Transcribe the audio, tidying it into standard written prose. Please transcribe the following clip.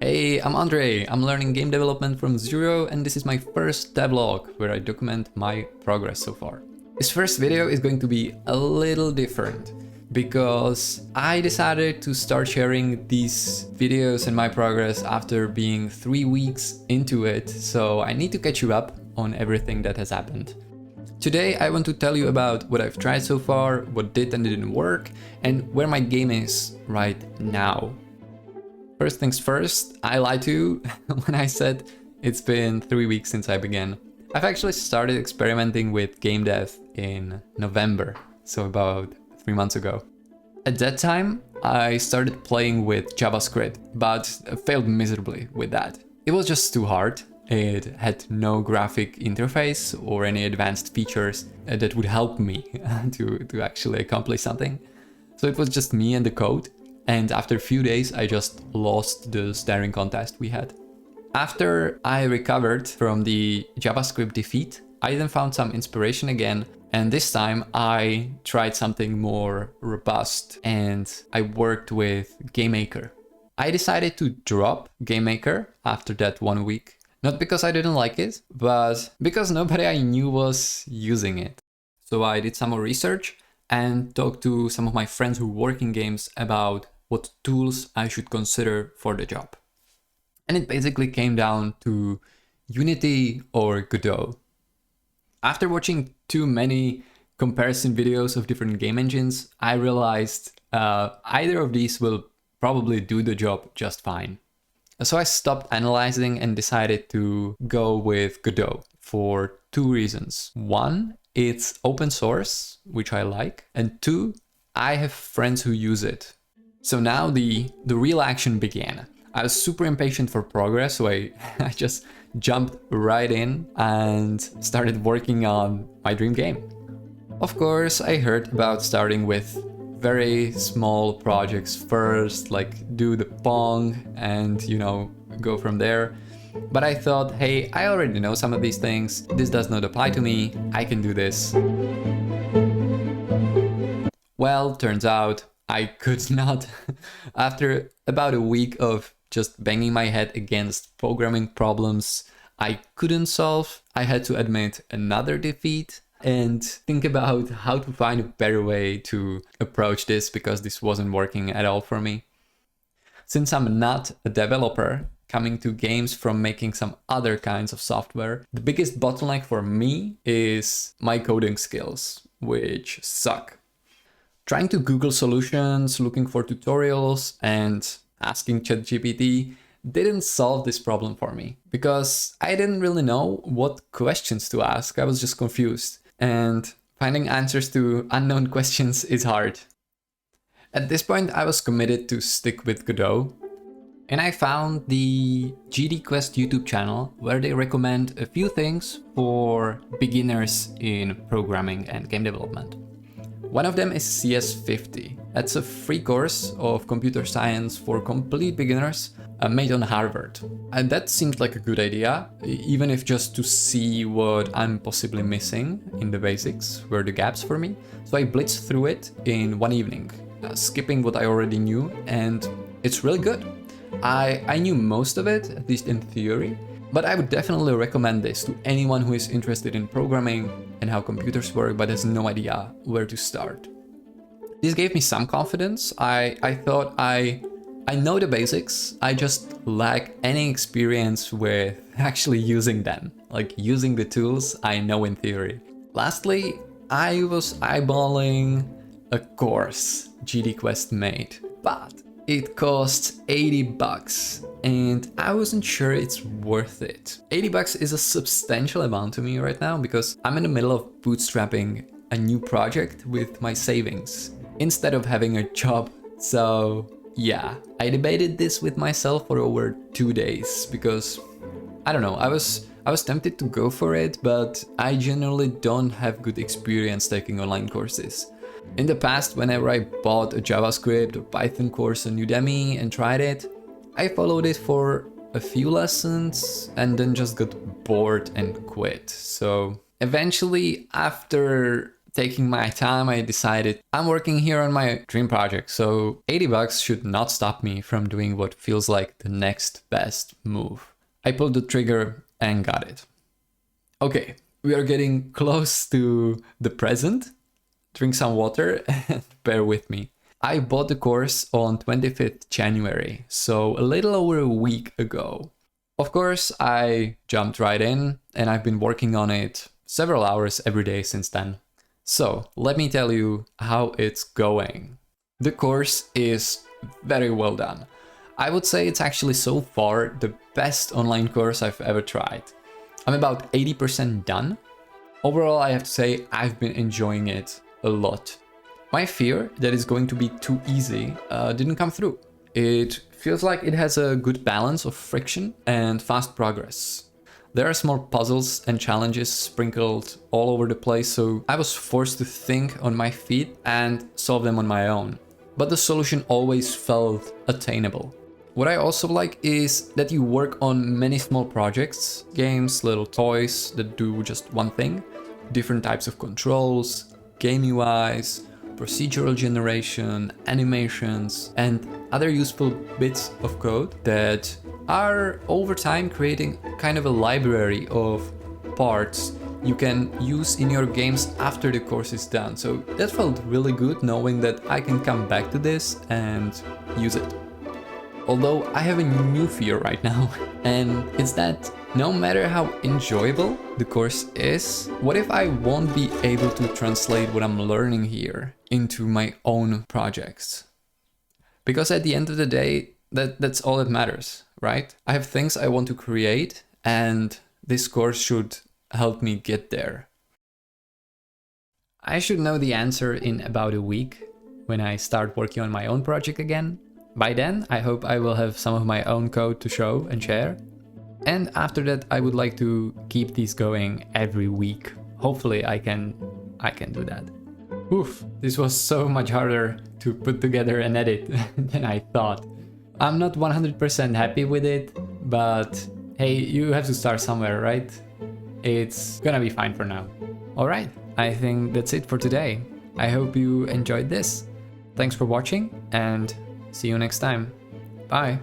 Hey, I'm Andre. I'm learning game development from zero, and this is my first devlog where I document my progress so far. This first video is going to be a little different because I decided to start sharing these videos and my progress after being 3 weeks into it, so I need to catch you up on everything that has happened. Today I want to tell you about what I've tried so far, what did and didn't work, and where my game is right now. First things first, I lied to you when I said it's been 3 weeks since I began. I've actually started experimenting with game dev in November, so about 3 months ago. At that time, I started playing with JavaScript, but failed miserably with that. It was just too hard. It had no graphic interface or any advanced features that would help me to actually accomplish something. So it was just me and the code. And after a few days, I just lost the staring contest we had. After I recovered from the JavaScript defeat, I then found some inspiration again. And this time I tried something more robust and I worked with GameMaker. I decided to drop GameMaker after that 1 week. Not because I didn't like it, but because nobody I knew was using it. So I did some more research and talked to some of my friends who work in games about what tools I should consider for the job. And it basically came down to Unity or Godot. After watching too many comparison videos of different game engines, I realized either of these will probably do the job just fine. So I stopped analyzing and decided to go with Godot for 2 reasons. 1, it's open source, which I like. And 2, I have friends who use it. So now the real action began. I was super impatient for progress, so I just jumped right in and started working on my dream game. Of course, I heard about starting with very small projects first, like do the Pong and, go from there. But I thought, hey, I already know some of these things. This does not apply to me. I can do this. Well, turns out I could not. After about a week of just banging my head against programming problems I couldn't solve, I had to admit another defeat and think about how to find a better way to approach this because this wasn't working at all for me. Since I'm not a developer, coming to games from making some other kinds of software, the biggest bottleneck for me is my coding skills, which suck. Trying to Google solutions, looking for tutorials, and asking ChatGPT didn't solve this problem for me because I didn't really know what questions to ask. I was just confused, and finding answers to unknown questions is hard. At this point, I was committed to stick with Godot, and I found the GDQuest YouTube channel where they recommend a few things for beginners in programming and game development. One of them is CS50. That's a free course of computer science for complete beginners made on Harvard. And that seemed like a good idea, even if just to see what I'm possibly missing in the basics were the gaps for me. So I blitzed through it in 1 evening, skipping what I already knew, and it's really good. I knew most of it, at least in theory, but I would definitely recommend this to anyone who is interested in programming and how computers work but has no idea where to start. This gave me some confidence. I thought I know the basics, I just lack any experience with actually using them, like using the tools I know in theory. Lastly, I was eyeballing a course GDQuest made, but it cost $80 and I wasn't sure it's worth it. $80 is a substantial amount to me right now because I'm in the middle of bootstrapping a new project with my savings instead of having a job. So yeah, I debated this with myself for over 2 days because I don't know, I was tempted to go for it, but I generally don't have good experience taking online courses. In the past, whenever I bought a JavaScript or Python course on Udemy and tried it, I followed it for a few lessons and then just got bored and quit. So eventually, after taking my time, I decided I'm working here on my dream project, so $80 should not stop me from doing what feels like the next best move. I pulled the trigger and got it. Okay, we are getting close to the present. Drink some water and bear with me. I bought the course on 25th January, so a little over a week ago. Of course, I jumped right in and I've been working on it several hours every day since then. So let me tell you how it's going. The course is very well done. I would say it's actually so far the best online course I've ever tried. I'm about 80% done. Overall, I have to say I've been enjoying it a lot. My fear that it's going to be too easy didn't come through. It feels like it has a good balance of friction and fast progress. There are small puzzles and challenges sprinkled all over the place, so I was forced to think on my feet and solve them on my own. But the solution always felt attainable. What I also like is that you work on many small projects, games, little toys that do just one thing, different types of controls, game UIs, procedural generation, animations, and other useful bits of code that are over time creating kind of a library of parts you can use in your games after the course is done. So that felt really good knowing that I can come back to this and use it. Although I have a new fear right now, and it's that no matter how enjoyable the course is, what if I won't be able to translate what I'm learning here into my own projects? Because at the end of the day, that's all that matters, right? I have things I want to create, and this course should help me get there. I should know the answer in about a week when I start working on my own project again. By then, I hope I will have some of my own code to show and share. And after that, I would like to keep these going every week. Hopefully I can do that. Oof, this was so much harder to put together and edit than I thought. I'm not 100% happy with it, but hey, you have to start somewhere, right? It's gonna be fine for now. Alright, I think that's it for today. I hope you enjoyed this. Thanks for watching and see you next time. Bye.